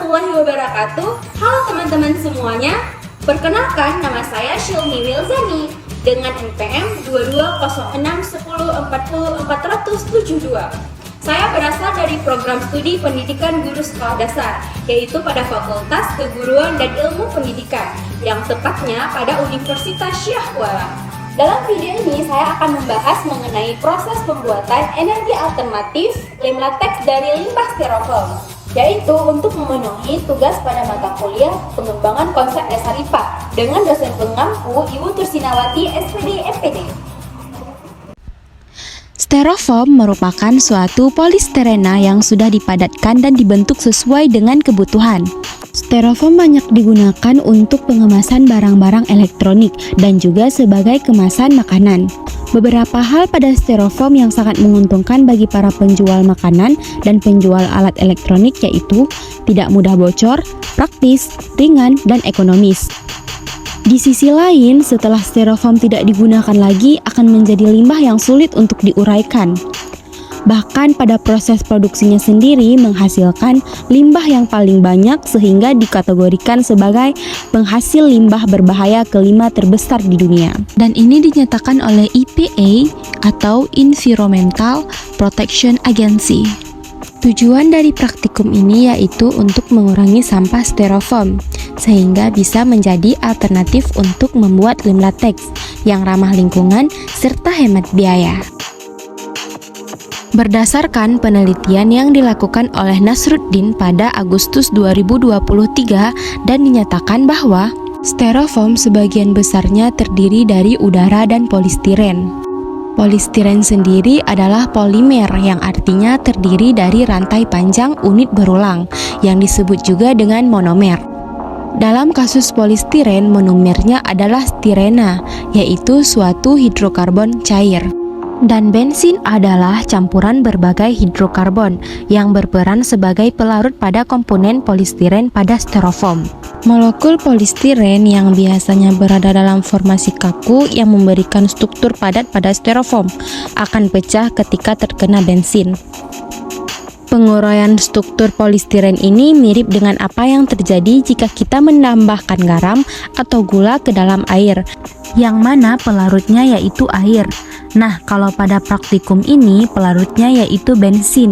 warahmatullahi wabarakatuh. Halo teman-teman semuanya. Perkenalkan, nama saya Shilmi Wilzani dengan NPM 220610400472. Saya berasal dari program studi pendidikan guru sekolah dasar, yaitu pada Fakultas Keguruan dan Ilmu Pendidikan, yang tepatnya pada Universitas Syahkuala. Dalam video ini saya akan membahas mengenai proses pembuatan energi alternatif lem latex dari limbah styrofoam, yaitu untuk memenuhi tugas pada mata kuliah pengembangan konsep dasar IPA dengan dosen pengampu Ibu Tursinawati SPD MPD. Styrofoam merupakan suatu polistirena yang sudah dipadatkan dan dibentuk sesuai dengan kebutuhan. Styrofoam banyak digunakan untuk pengemasan barang-barang elektronik dan juga sebagai kemasan makanan. Beberapa hal pada styrofoam yang sangat menguntungkan bagi para penjual makanan dan penjual alat elektronik yaitu tidak mudah bocor, praktis, ringan, dan ekonomis. Di sisi lain, setelah styrofoam tidak digunakan lagi akan menjadi limbah yang sulit untuk diuraikan. Bahkan pada proses produksinya sendiri menghasilkan limbah yang paling banyak sehingga dikategorikan sebagai penghasil limbah berbahaya kelima terbesar di dunia. Dan ini dinyatakan oleh EPA atau Environmental Protection Agency. Tujuan dari praktikum ini yaitu untuk mengurangi sampah styrofoam sehingga bisa menjadi alternatif untuk membuat lem latex yang ramah lingkungan serta hemat biaya. Berdasarkan penelitian yang dilakukan oleh Nasruddin pada Agustus 2023 dan dinyatakan bahwa styrofoam sebagian besarnya terdiri dari udara dan polistiren. Polistiren sendiri adalah polimer yang artinya terdiri dari rantai panjang unit berulang yang disebut juga dengan monomer. Dalam kasus polistiren, monomernya adalah stirena, yaitu suatu hidrokarbon cair. Dan bensin adalah campuran berbagai hidrokarbon yang berperan sebagai pelarut pada komponen polistiren pada styrofoam. Molekul polistiren yang biasanya berada dalam formasi kaku yang memberikan struktur padat pada styrofoam akan pecah ketika terkena bensin. Penguraian struktur polistiren ini mirip dengan apa yang terjadi jika kita menambahkan garam atau gula ke dalam air, yang mana pelarutnya yaitu air. Nah, kalau pada praktikum ini pelarutnya yaitu bensin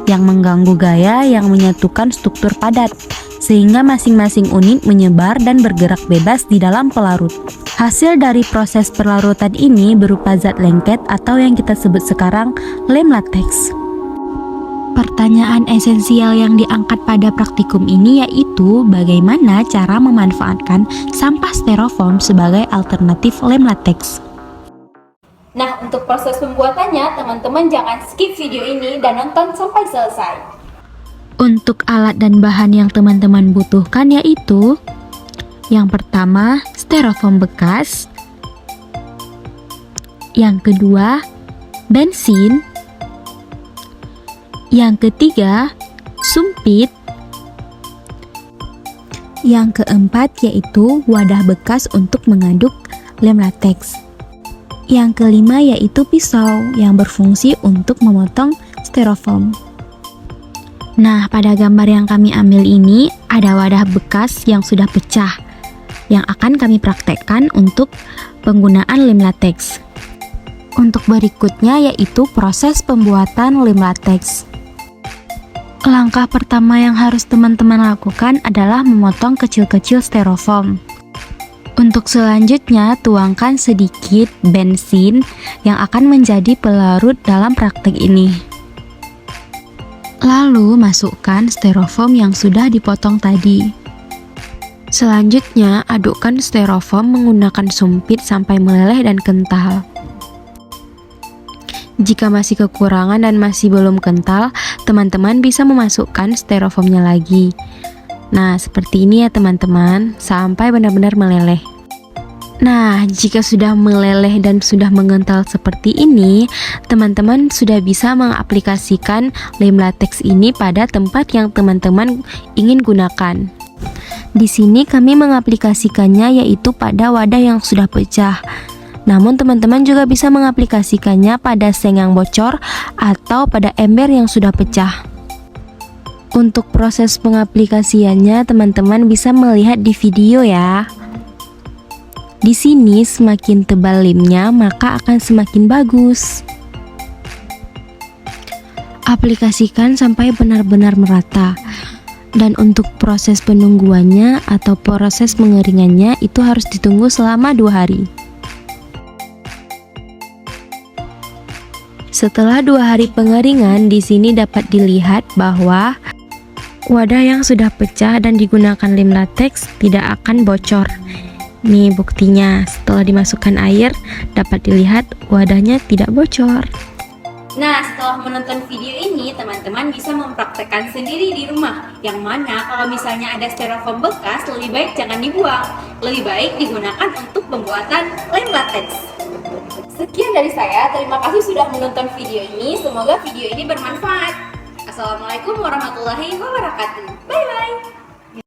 yang mengganggu gaya yang menyatukan struktur padat, sehingga masing-masing unit menyebar dan bergerak bebas di dalam pelarut. Hasil dari proses perlarutan ini berupa zat lengket atau yang kita sebut sekarang lem latex. Pertanyaan esensial yang diangkat pada praktikum ini yaitu bagaimana cara memanfaatkan sampah styrofoam sebagai alternatif lem latex. Nah, untuk proses pembuatannya, teman-teman jangan skip video ini dan nonton sampai selesai. Untuk alat dan bahan yang teman-teman butuhkan yaitu yang pertama, styrofoam bekas. Yang kedua, bensin. Yang ketiga, sumpit. Yang keempat yaitu wadah bekas untuk mengaduk lem latex. Yang kelima yaitu pisau yang berfungsi untuk memotong styrofoam. Nah, pada gambar yang kami ambil ini ada wadah bekas yang sudah pecah yang akan kami praktekkan untuk penggunaan lem latex. Untuk berikutnya yaitu proses pembuatan lem latex. Langkah pertama yang harus teman-teman lakukan adalah memotong kecil-kecil styrofoam. Untuk selanjutnya, tuangkan sedikit bensin yang akan menjadi pelarut dalam praktek ini. Lalu, masukkan styrofoam yang sudah dipotong tadi. Selanjutnya, adukkan styrofoam menggunakan sumpit sampai meleleh dan kental. Jika masih kekurangan dan masih belum kental, teman-teman bisa memasukkan styrofoamnya lagi. Nah, seperti ini ya teman-teman, sampai benar-benar meleleh. Nah, jika sudah meleleh dan sudah mengental seperti ini, teman-teman sudah bisa mengaplikasikan lem latex ini pada tempat yang teman-teman ingin gunakan. Di sini kami mengaplikasikannya yaitu pada wadah yang sudah pecah. Namun teman-teman juga bisa mengaplikasikannya pada seng yang bocor atau pada ember yang sudah pecah. Untuk proses pengaplikasiannya, teman-teman bisa melihat di video ya. Di sini semakin tebal lemnya, maka akan semakin bagus. Aplikasikan sampai benar-benar merata. Dan untuk proses penungguannya atau proses pengeringannya itu harus ditunggu selama 2 hari. Setelah 2 hari pengeringan, di sini dapat dilihat bahwa wadah yang sudah pecah dan digunakan lem latex tidak akan bocor. Nih buktinya, setelah dimasukkan air dapat dilihat wadahnya tidak bocor. Nah, setelah menonton video ini, teman-teman bisa mempraktekkan sendiri di rumah. Yang mana kalau misalnya ada styrofoam bekas, lebih baik jangan dibuang. Lebih baik digunakan untuk pembuatan lem latex. Sekian dari saya, terima kasih sudah menonton video ini. Semoga video ini bermanfaat. Assalamualaikum warahmatullahi wabarakatuh. Bye-bye.